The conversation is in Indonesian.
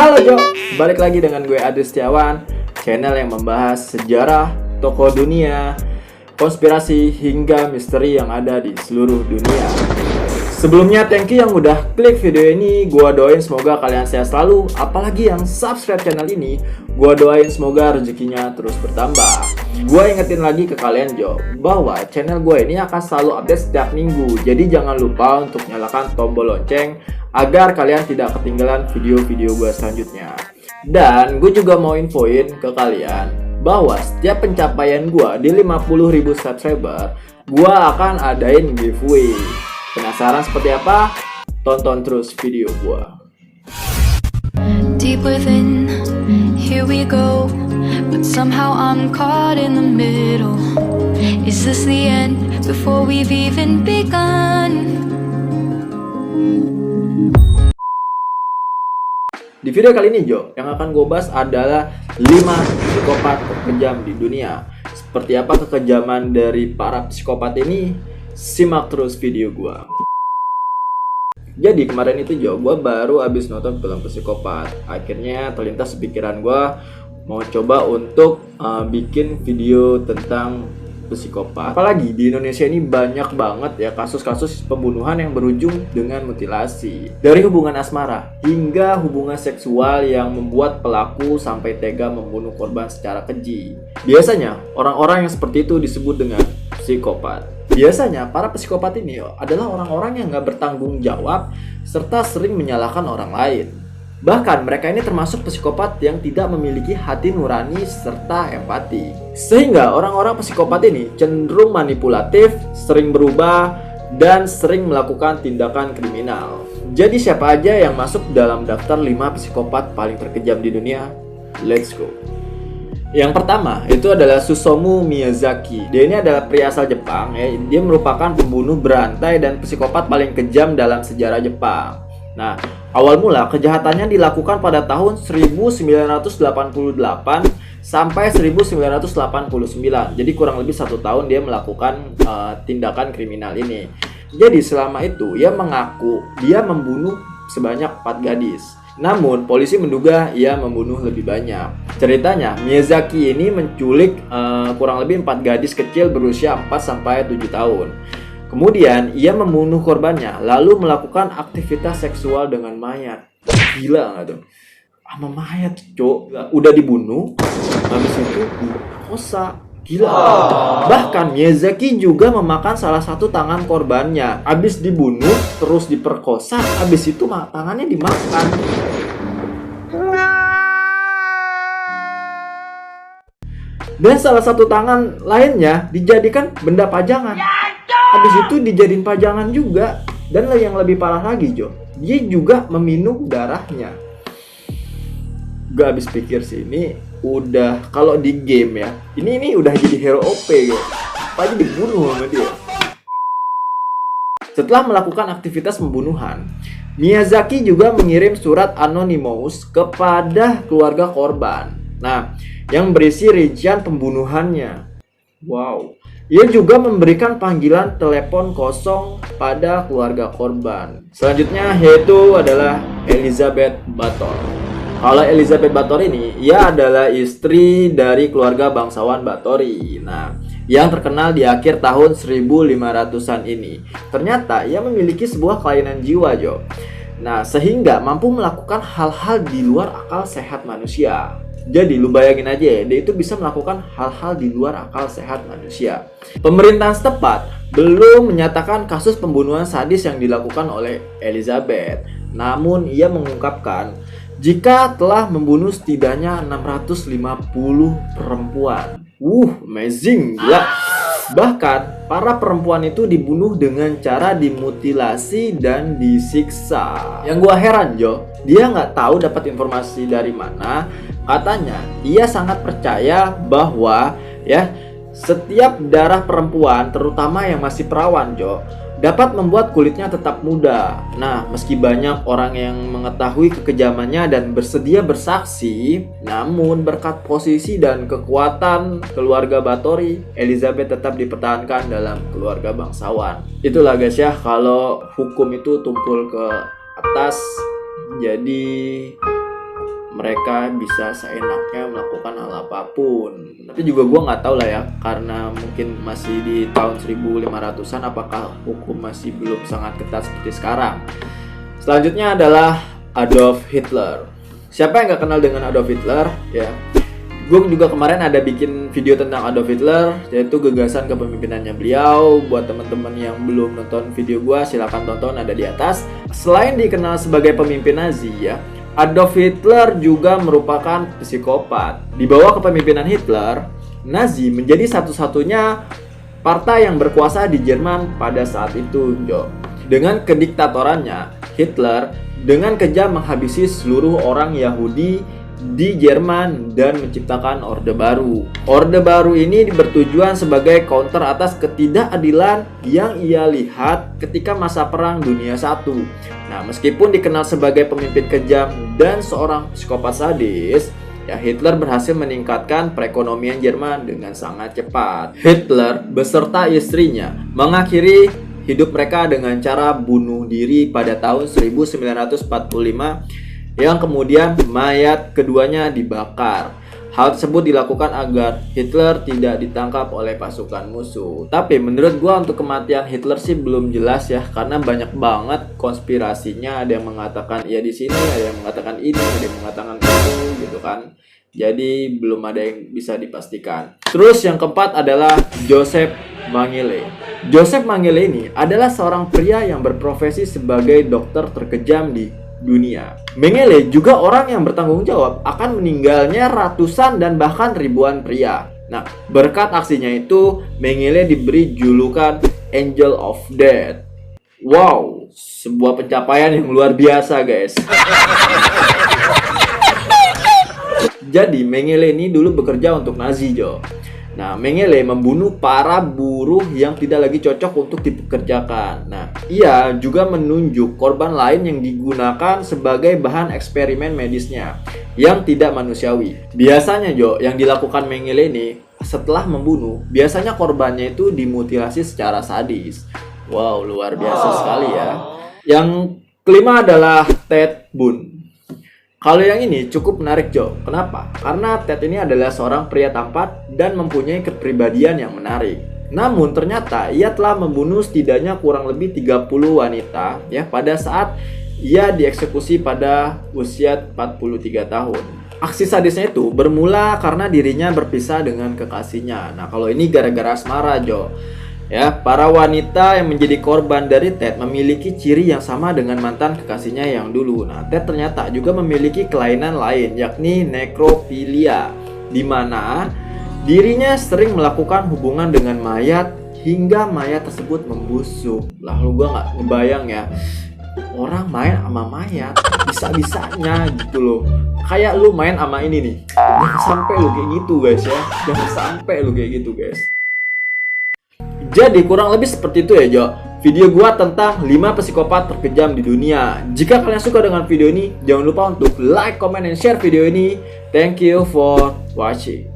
Halo Jo, balik lagi dengan gue Adri Setiawan, channel yang membahas sejarah, tokoh dunia, konspirasi, hingga misteri yang ada di seluruh dunia. Sebelumnya thank you yang udah klik video ini. Gua doain semoga kalian sehat selalu. Apalagi yang subscribe channel ini, gua doain semoga rezekinya terus bertambah. Gua ingetin lagi ke kalian Jo, bahwa channel gua ini akan selalu update setiap minggu. Jadi jangan lupa untuk nyalakan tombol lonceng agar kalian tidak ketinggalan video-video gua selanjutnya. Dan gue juga mau infoin ke kalian bahwa setiap pencapaian gua di 50.000 subscriber, gua akan adain giveaway. Penasaran seperti apa? Tonton terus video gua. Deep within, here we go, but somehow I'm caught in the middle. Is this the end before we've even begun? Di video kali ini Jo, yang akan gue bahas adalah 5 psikopat terkejam di dunia. Seperti apa kekejaman dari para psikopat ini? Simak terus video gua. Jadi kemarin itu Jo, gua baru habis nonton film Psikopat. Akhirnya terlintas pikiran gua mau coba untuk bikin video tentang psikopat. Apalagi di Indonesia ini banyak banget ya kasus-kasus pembunuhan yang berujung dengan mutilasi. Dari hubungan asmara hingga hubungan seksual yang membuat pelaku sampai tega membunuh korban secara keji. Biasanya orang-orang yang seperti itu disebut dengan psikopat. Biasanya para psikopat ini adalah orang-orang yang gak bertanggung jawab serta sering menyalahkan orang lain. Bahkan mereka ini termasuk psikopat yang tidak memiliki hati nurani serta empati. Sehingga orang-orang psikopat ini cenderung manipulatif, sering berubah, dan sering melakukan tindakan kriminal. Jadi siapa aja yang masuk dalam daftar 5 psikopat paling terkejam di dunia? Let's go. Yang pertama itu adalah Susumu Miyazaki. Dia ini adalah pria asal Jepang ya. Dia merupakan pembunuh berantai dan psikopat paling kejam dalam sejarah Jepang. Nah, awal mula kejahatannya dilakukan pada tahun 1988 sampai 1989. Jadi kurang lebih 1 tahun dia melakukan tindakan kriminal ini. Jadi selama itu ia mengaku dia membunuh sebanyak 4 gadis. Namun, polisi menduga ia membunuh lebih banyak. Ceritanya, Miyazaki ini menculik kurang lebih 4 gadis kecil berusia 4-7 tahun. Kemudian, ia membunuh korbannya, lalu melakukan aktivitas seksual dengan mayat. Gila nggak tuh? Sama mayat, cok. Udah dibunuh, habis itu diperkosa. Gila. Bahkan Miyazaki juga memakan salah satu tangan korbannya. Habis dibunuh, terus diperkosa, habis itu tangannya dimakan. Dan salah satu tangan lainnya dijadikan benda pajangan. Habis itu dijadiin pajangan juga. Dan yang lebih parah lagi Jo, dia juga meminum darahnya. Gak habis pikir sih, ini udah kalau di game ya, ini udah jadi hero OP gitu. Apa aja dibunuh sama dia. Setelah melakukan aktivitas pembunuhan, Miyazaki juga mengirim surat anonymous kepada keluarga korban. Nah, yang berisi rincian pembunuhannya. Wow. Ia juga memberikan panggilan telepon kosong pada keluarga korban. Selanjutnya yaitu adalah Elizabeth Bathory. Kalau Elizabeth Bathory ini, ia adalah istri dari keluarga bangsawan Bathory. Nah, yang terkenal di akhir tahun 1500-an ini. Ternyata ia memiliki sebuah kelainan jiwa, Jo. Nah, sehingga mampu melakukan hal-hal di luar akal sehat manusia. Jadi, lu bayangin aja ya, dia itu bisa melakukan hal-hal di luar akal sehat manusia. Pemerintahan setempat belum menyatakan kasus pembunuhan sadis yang dilakukan oleh Elizabeth. Namun, ia mengungkapkan jika telah membunuh setidaknya 650 perempuan. Amazing, gila. Bahkan, para perempuan itu dibunuh dengan cara dimutilasi dan disiksa. Yang gua heran, Jo, dia nggak tahu dapat informasi dari mana. Katanya, ia sangat percaya bahwa ya setiap darah perempuan, terutama yang masih perawan, Jo, dapat membuat kulitnya tetap muda. Nah, meski banyak orang yang mengetahui kekejamannya dan bersedia bersaksi, namun berkat posisi dan kekuatan keluarga Bathory, Elizabeth tetap dipertahankan dalam keluarga bangsawan. Itulah guys ya, kalau hukum itu tumpul ke atas, jadi mereka bisa seenaknya melakukan hal apapun. Tapi juga gue nggak tahu lah ya, karena mungkin masih di tahun 1500-an, apakah hukum masih belum sangat ketat seperti sekarang. Selanjutnya adalah Adolf Hitler. Siapa yang nggak kenal dengan Adolf Hitler ya? Gue juga kemarin ada bikin video tentang Adolf Hitler, yaitu gagasan kepemimpinannya beliau. Buat teman-teman yang belum nonton video gue, silahkan tonton, ada di atas. Selain dikenal sebagai pemimpin Nazi ya, Adolf Hitler juga merupakan psikopat. Di bawah kepemimpinan Hitler, Nazi menjadi satu-satunya partai yang berkuasa di Jerman pada saat itu, Jo. Dengan kediktatorannya, Hitler dengan kejam menghabisi seluruh orang Yahudi di Jerman dan menciptakan Orde Baru. Orde Baru ini bertujuan sebagai counter atas ketidakadilan yang ia lihat ketika masa Perang Dunia I. Nah, meskipun dikenal sebagai pemimpin kejam dan seorang psikopat sadis, ya Hitler berhasil meningkatkan perekonomian Jerman dengan sangat cepat. Hitler beserta istrinya mengakhiri hidup mereka dengan cara bunuh diri pada tahun 1945, yang kemudian mayat keduanya dibakar. Hal tersebut dilakukan agar Hitler tidak ditangkap oleh pasukan musuh. Tapi menurut gua untuk kematian Hitler sih belum jelas ya, karena banyak banget konspirasinya. Ada yang mengatakan ya di sini, ada yang mengatakan ini, ada yang mengatakan itu gitu kan. Jadi belum ada yang bisa dipastikan. Terus yang keempat adalah Joseph Mengele. Joseph Mengele ini adalah seorang pria yang berprofesi sebagai dokter terkejam di dunia. Mengele juga orang yang bertanggung jawab akan meninggalnya ratusan dan bahkan ribuan pria. Nah, berkat aksinya itu, Mengele diberi julukan Angel of Death. Wow, sebuah pencapaian yang luar biasa, guys. Jadi, Mengele ini dulu bekerja untuk Nazi, Jo. Nah, Mengele membunuh para buruh yang tidak lagi cocok untuk dipekerjakan. Nah, ia juga menunjuk korban lain yang digunakan sebagai bahan eksperimen medisnya yang tidak manusiawi. Biasanya, Jo, yang dilakukan Mengele ini setelah membunuh, biasanya korbannya itu dimutilasi secara sadis. Wow, luar biasa sekali ya. Yang kelima adalah Ted Bundy. Kalau yang ini cukup menarik, Jo. Kenapa? Karena Ted ini adalah seorang pria tampan dan mempunyai kepribadian yang menarik. Namun ternyata ia telah membunuh setidaknya kurang lebih 30 wanita ya pada saat ia dieksekusi pada usia 43 tahun. Aksi sadisnya itu bermula karena dirinya berpisah dengan kekasihnya. Nah, kalau ini gara-gara asmara, Jo. Ya, para wanita yang menjadi korban dari Ted memiliki ciri yang sama dengan mantan kekasihnya yang dulu. Nah, Ted ternyata juga memiliki kelainan lain, yakni nekrofilia, di mana dirinya sering melakukan hubungan dengan mayat hingga mayat tersebut membusuk. Lalu gua nggak ngebayang ya, orang main sama mayat bisa-bisanya gitu loh. Kayak lu main sama ini nih, jangan sampai lu kayak gitu guys ya, jangan sampai lu kayak gitu guys. Jadi kurang lebih seperti itu ya, Jo, video gua tentang 5 psikopat terkejam di dunia. Jika kalian suka dengan video ini, jangan lupa untuk like, comment, dan share video ini. Thank you for watching.